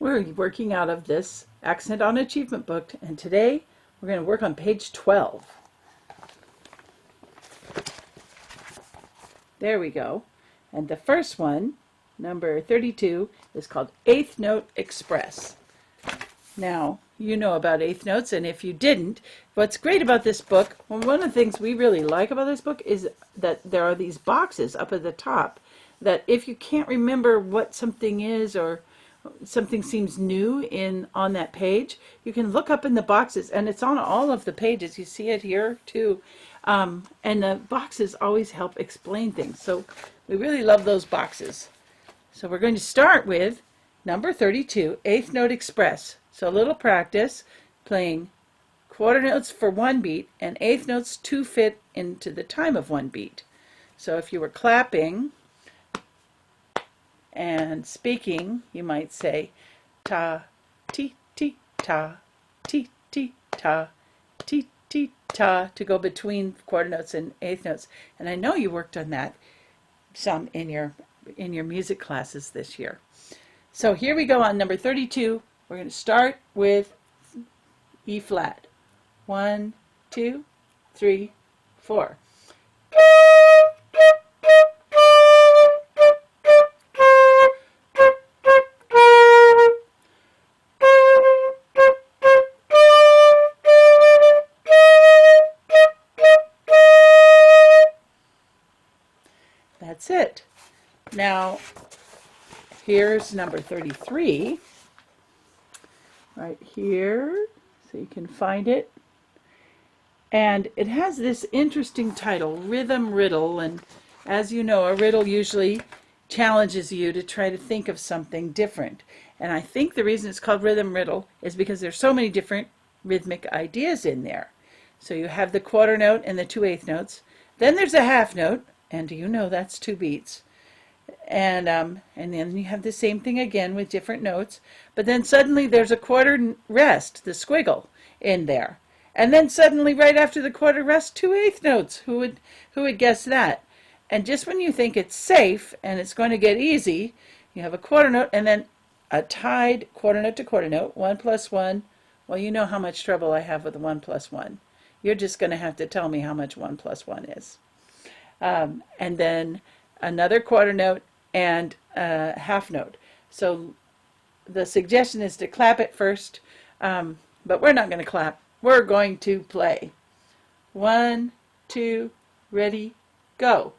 We're working out of this Accent on Achievement book, and today we're going to work on page 12. There we go. And the first one, number 32, is called Eighth Note Express. Now, you know about eighth notes, and if you didn't, what's great about this book, well, one of the things we really like about this book is that there are these boxes up at the top that if you can't remember what something is or something seems new on that page, you can look up in the boxes, and it's on all of the pages. You see it here too. And the boxes always help explain things. So we really love those boxes. So we're going to start with number 32, Eighth Note Express. So a little practice playing quarter notes for one beat and eighth notes to fit into the time of one beat. So if you were clapping and speaking, you might say ta, ti, ti, ta, ti, ti, ta, ti, ti, ta, to go between quarter notes and eighth notes. And I know you worked on that some in your music classes this year. So here we go on number 32. We're going to start with E flat. 1, 2, 3, 4. That's it. Now, here's number 33. Right here, so you can find it. And it has this interesting title, Rhythm Riddle. And as you know, a riddle usually challenges you to try to think of something different. And I think the reason it's called Rhythm Riddle is because there's so many different rhythmic ideas in there. So you have the quarter note and the 2 eighth notes. Then there's a half note, and do you know that's 2 beats. And then you have the same thing again with different notes. But then suddenly there's a quarter rest, the squiggle, in there. And then suddenly right after the quarter rest, 2 eighth notes. Who would guess that? And just when you think it's safe and it's going to get easy, you have a quarter note and then a tied quarter note to quarter note, 1 plus 1. Well, you know how much trouble I have with 1 plus 1. You're just going to have to tell me how much 1 plus 1 is. And then another quarter note and a half note. So the suggestion is to clap it first, but we're not going to clap. We're going to play. 1, 2, ready, go.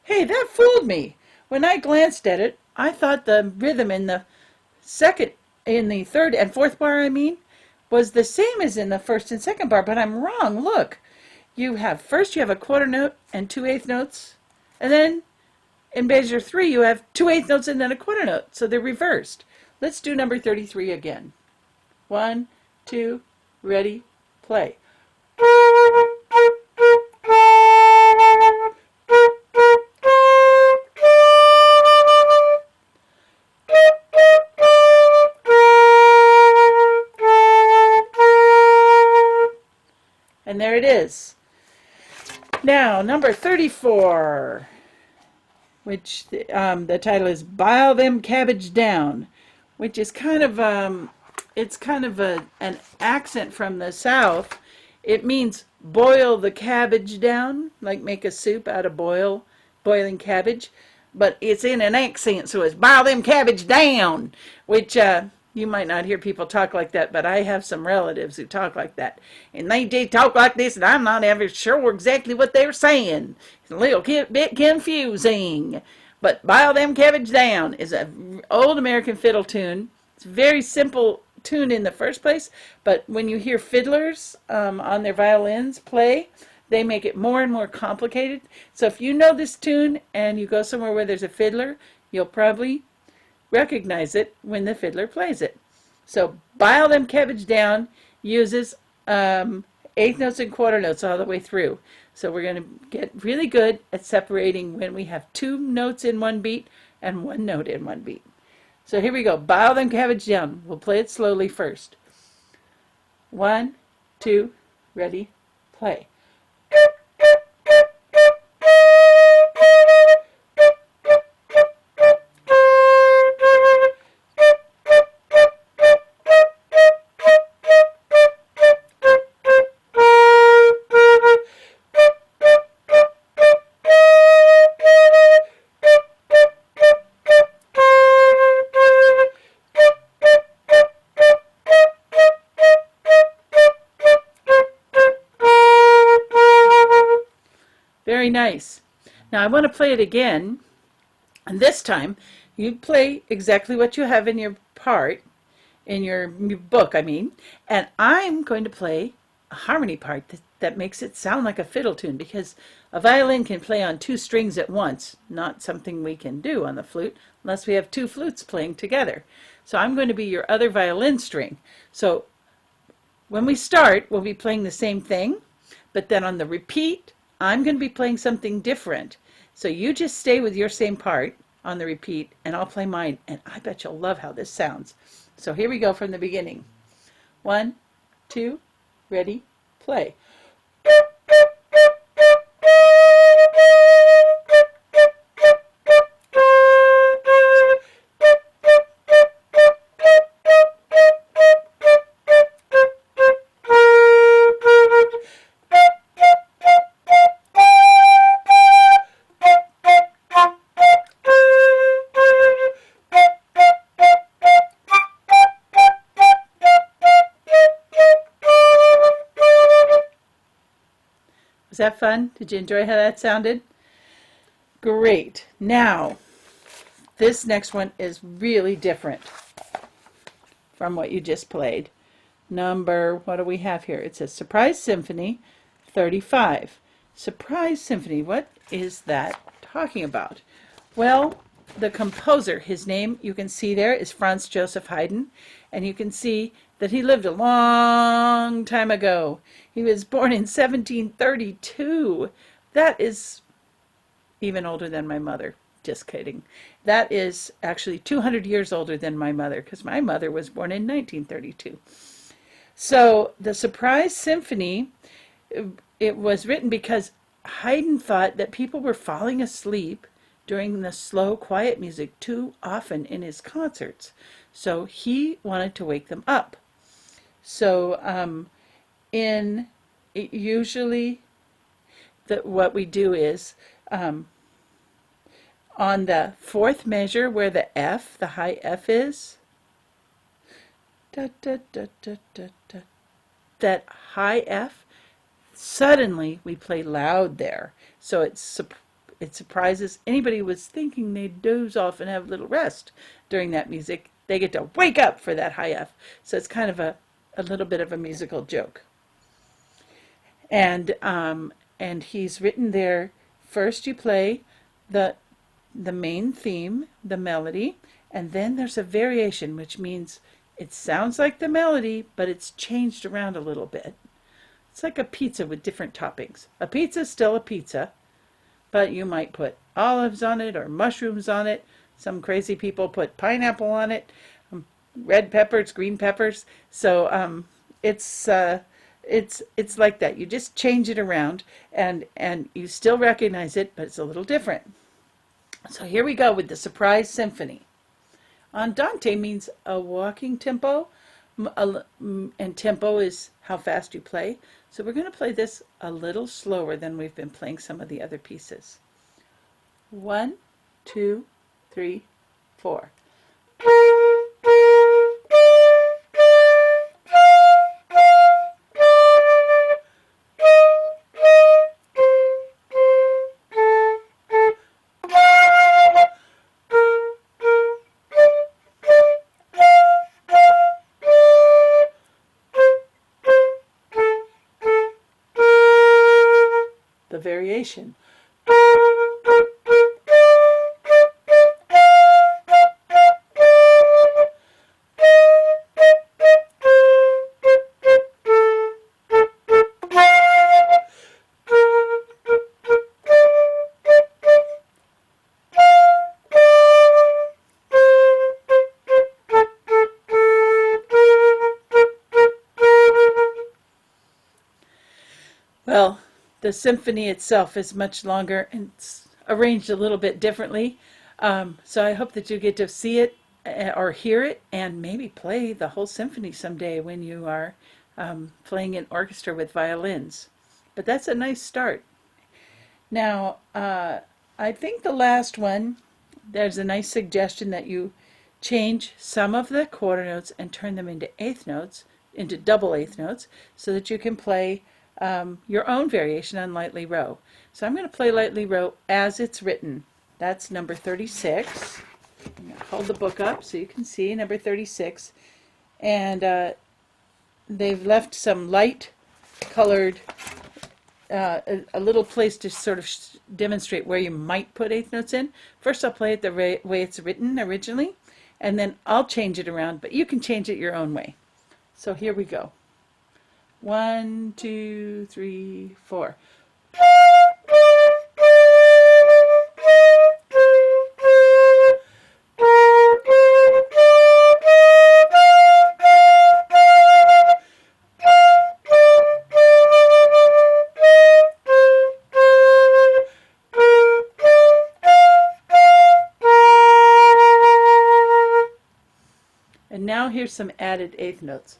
Hey, that fooled me. When I glanced at it, I thought the rhythm in the third and fourth bar, was the same as in the first and second bar, but I'm wrong. Look, first you have a quarter note and 2 eighth notes, and then in measure 3 you have 2 eighth notes and then a quarter note, so they're reversed. Let's do number 33 again. 1, 2, ready, play. And there it is. Now, number 34, which the title is "Bile Them Cabbage Down," which is kind of an accent from the South. It means boil the cabbage down, like make a soup out of boiling cabbage. But it's in an accent, so it's "bile them cabbage down," which you might not hear people talk like that, but I have some relatives who talk like that. And they talk like this, and I'm not ever sure exactly what they're saying. It's a little bit confusing. But "Bile Them Cabbage Down" is an old American fiddle tune. It's a very simple tune in the first place, but when you hear fiddlers on their violins play, they make it more and more complicated. So if you know this tune and you go somewhere where there's a fiddler, you'll probably recognize it when the fiddler plays it. So "Bile Them Cabbage Down" uses eighth notes and quarter notes all the way through. So we're going to get really good at separating when we have 2 notes in one beat and 1 note in one beat. So here we go. Bow them cabbage down. We'll play it slowly first. 1, 2, ready, play. Very nice. Now I want to play it again, and this time you play exactly what you have in your part, in your book, I mean, and I'm going to play a harmony part that makes it sound like a fiddle tune, because a violin can play on 2 strings at once, not something we can do on the flute unless we have 2 flutes playing together. So I'm going to be your other violin string. So when we start, we'll be playing the same thing, but then on the repeat, I'm going to be playing something different. So you just stay with your same part on the repeat, and I'll play mine, and I bet you'll love how this sounds. So here we go from the beginning. 1, 2, ready, play. Was that fun? Did you enjoy how that sounded? Great. Now, this next one is really different from what you just played. What do we have here? It says Surprise Symphony 35. Surprise Symphony, what is that talking about? Well, the composer, his name you can see there is Franz Joseph Haydn, and you can see that he lived a long time ago. He was born in 1732. That is even older than my mother. Just kidding. That is actually 200 years older than my mother, because my mother was born in 1932. So the Surprise Symphony, it was written because Haydn thought that people were falling asleep during the slow, quiet music too often in his concerts. So he wanted to wake them up. So usually what we do is on the 4th measure where the F, the high F is, da, da, da, da, da, da, that high F, suddenly we play loud there. So it surprises anybody who was thinking they'd doze off and have a little rest during that music. They get to wake up for that high F. So it's kind of a little bit of a musical joke. And he's written there, first you play the main theme, the melody, and then there's a variation, which means it sounds like the melody, but it's changed around a little bit. It's like a pizza with different toppings. A pizza is still a pizza, but you might put olives on it or mushrooms on it. Some crazy people put pineapple on it, red peppers, green peppers. So it's like that. You just change it around, and you still recognize it, but it's a little different. So here we go with the Surprise Symphony. Andante means a walking tempo, and tempo is how fast you play. So we're going to play this a little slower than we've been playing some of the other pieces. 1, 2, 3, 4. The variation. Well, the symphony itself is much longer and it's arranged a little bit differently. So I hope that you get to see it or hear it and maybe play the whole symphony someday when you are playing in orchestra with violins. But that's a nice start. Now, I think the last one, there's a nice suggestion that you change some of the quarter notes and turn them into eighth notes, into double eighth notes, so that you can play your own variation on Lightly Row. So I'm going to play Lightly Row as it's written. That's number 36. I'm going to hold the book up so you can see number 36. And they've left some light colored, a little place to sort of demonstrate where you might put eighth notes in. First I'll play it the way it's written originally, and then I'll change it around, but you can change it your own way. So here we go. 1, 2, 3, 4. And now here's some added eighth notes.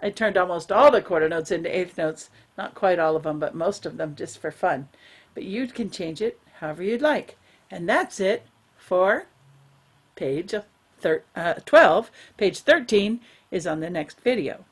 I turned almost all the quarter notes into eighth notes. Not quite all of them, but most of them just for fun. But you can change it however you'd like. And that's it for page 12. Page 13 is on the next video.